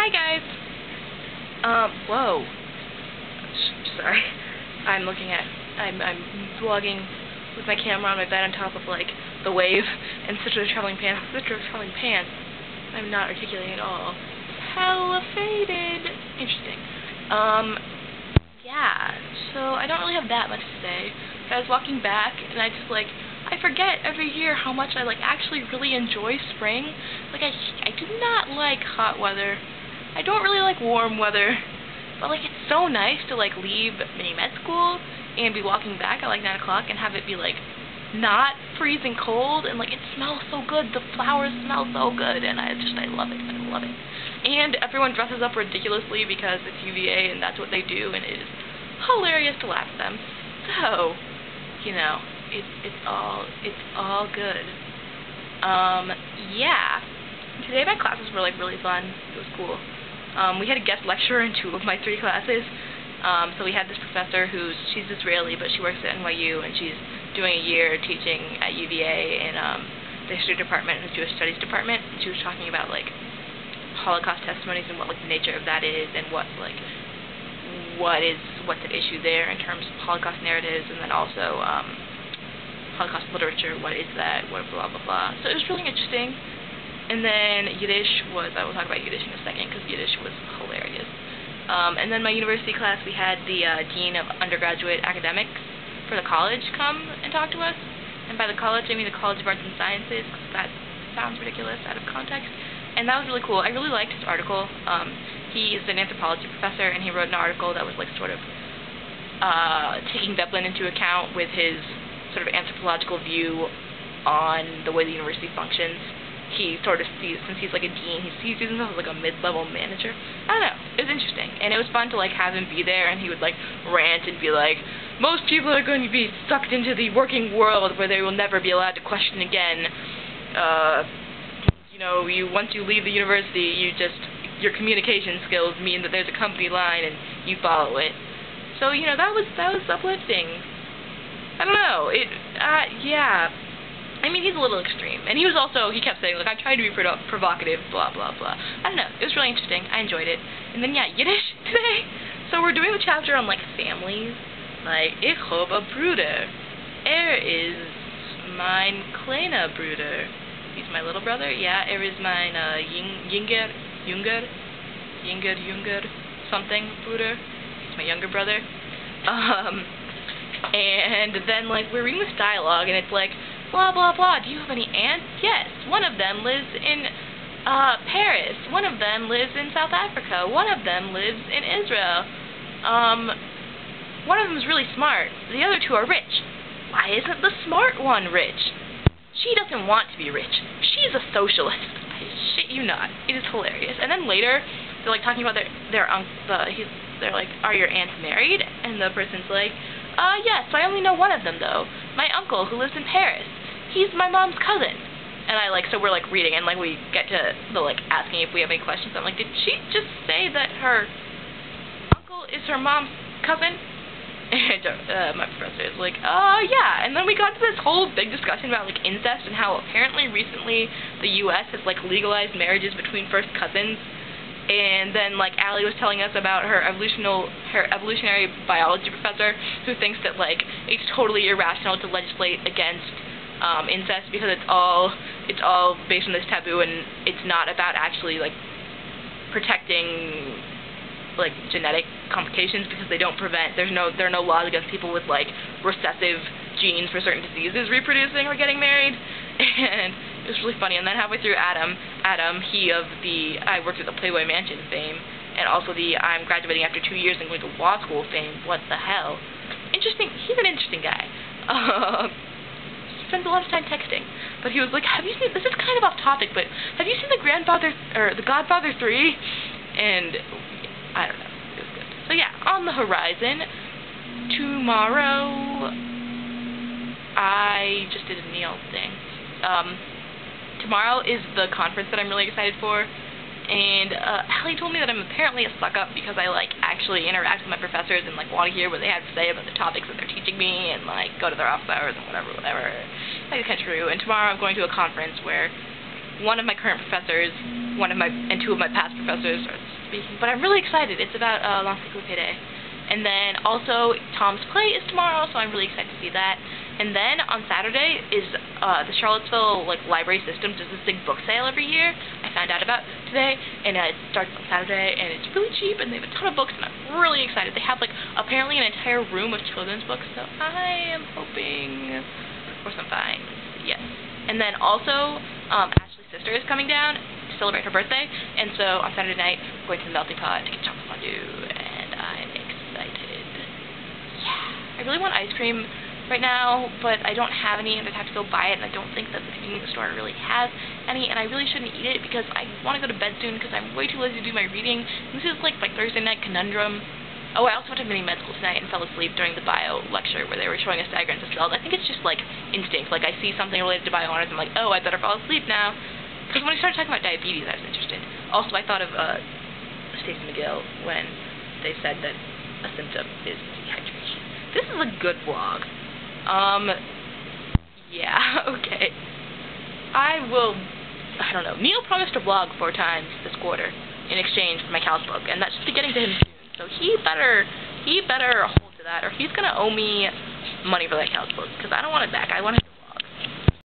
Hi guys. Whoa. Sorry. I'm vlogging with my camera on my bed on top of like the wave and such a traveling pants. I'm not articulating at all. Hella faded. Interesting. Yeah. So I don't really have that much to say. But I was walking back and I forget every year how much I actually really enjoy spring. I do not like hot weather. I don't really like warm weather. But it's so nice to leave mini-med school and be walking back at 9 o'clock and have it be not freezing cold and it smells so good. The flowers smell so good and I love it. I love it. And everyone dresses up ridiculously because it's UVA and that's what they do, and it is hilarious to laugh at them. So, it's all good. Yeah. Today my classes were really fun. It was cool. We had a guest lecturer in 2 of my 3 classes. So we had this professor she's Israeli, but she works at NYU, and she's doing a year teaching at UVA in the history department and the Jewish studies department. And she was talking about Holocaust testimonies and what the nature of that is, and what's at issue there in terms of Holocaust narratives, and then also Holocaust literature. What is that? What blah blah blah. So it was really interesting. And then Yiddish I will talk about Yiddish in a second because Yiddish was hilarious. And then my university class, we had the Dean of Undergraduate Academics for the college come and talk to us. And by the college, I mean the College of Arts and Sciences, because that sounds ridiculous out of context. And that was really cool. I really liked his article. He is an anthropology professor, and he wrote an article that was taking Veblen into account with his sort of anthropological view on the way the university functions. He sort of sees, since he's a dean, he sees himself as a mid-level manager. I don't know. It was interesting. And it was fun to have him be there, and he would rant and be most people are going to be sucked into the working world where they will never be allowed to question again. Once you leave the university, your communication skills mean that there's a company line and you follow it. So, that was uplifting. I don't know. Yeah. I mean, he's a little extreme. And he kept saying, I'm trying to be provocative, blah, blah, blah. I don't know. It was really interesting. I enjoyed it. And then, yeah, Yiddish today. So we're doing the chapter on, families. Ich habe a Bruder. Is mein kleiner Bruder. He's my little brother. Yeah, is mein Jünger, something, Bruder. He's my younger brother. And then, we're reading this dialogue, and it's blah, blah, blah. Do you have any aunts? Yes. One of them lives in Paris. One of them lives in South Africa. One of them lives in Israel. One of them is really smart. The other 2 are rich. Why isn't the smart one rich? She doesn't want to be rich. She's a socialist. I shit you not. It is hilarious. And then later, they're talking about they're are your aunts married? And the person's yes, I only know one of them though. My uncle who lives in Paris. He's my mom's cousin. And so we're reading, and we get to the asking if we have any questions. I'm did she just say that her uncle is her mom's cousin? And my professor is yeah. And then we got to this whole big discussion about incest and how apparently recently the U.S. has legalized marriages between first cousins. And then Allie was telling us about her evolutionary biology professor who thinks that it's totally irrational to legislate against incest because it's all based on this taboo, and it's not about actually protecting genetic complications because they don't prevent. There are no laws against people with recessive genes for certain diseases reproducing or getting married. And it was really funny. And then halfway through, Adam, he of the I worked at the Playboy Mansion fame, and also the I'm graduating after 2 years and going to law school fame. What the hell? Interesting. He's an interesting guy. He spends a lot of time texting. But he was have you seen? This is kind of off topic, but have you seen The Godfather 3? And I don't know. It was good. So yeah, on the horizon, tomorrow, I just did a Neil thing. Tomorrow is the conference that I'm really excited for, and Allie told me that I'm apparently a suck-up because I actually interact with my professors and want to hear what they have to say about the topics that they're teaching me, and go to their office hours and whatever. That is kind of true. And tomorrow I'm going to a conference where one of my current professors, and 2 of my past professors are speaking. But I'm really excited. It's about Long Sick Payday. And then also Tom's Play is tomorrow, so I'm really excited to see that. And then on Saturday is the Charlottesville Library System does this big book sale every year. I found out about today, and it starts on Saturday, and it's really cheap, and they have a ton of books, and I'm really excited. They have apparently an entire room of children's books, so I am hoping for some finds. Yes. And then also Ashley's sister is coming down to celebrate her birthday, and so on Saturday night we're going to the melting pot to get chocolate fondue, and I'm excited. Yeah. I really want ice cream right now, but I don't have any, and I'd have to go buy it, and I don't think that the convenience store really has any, and I really shouldn't eat it because I want to go to bed soon because I'm way too lazy to do my reading. This is my Thursday night conundrum. Oh, I also went to mini med school tonight and fell asleep during the bio lecture where they were showing us diagrams of cells. I think it's just instinct. I see something related to biohonors, I'm like, oh, I better fall asleep now. Because when I started talking about diabetes, I was interested. Also, I thought of Stacey McGill when they said that a symptom is dehydration. This is a good vlog. Yeah, okay. I don't know. Neil promised to vlog 4 times this quarter in exchange for my Cal's book, and that should be getting to him soon. So he better hold to that, or he's gonna owe me money for that Cal's book, because I don't want it back. I want it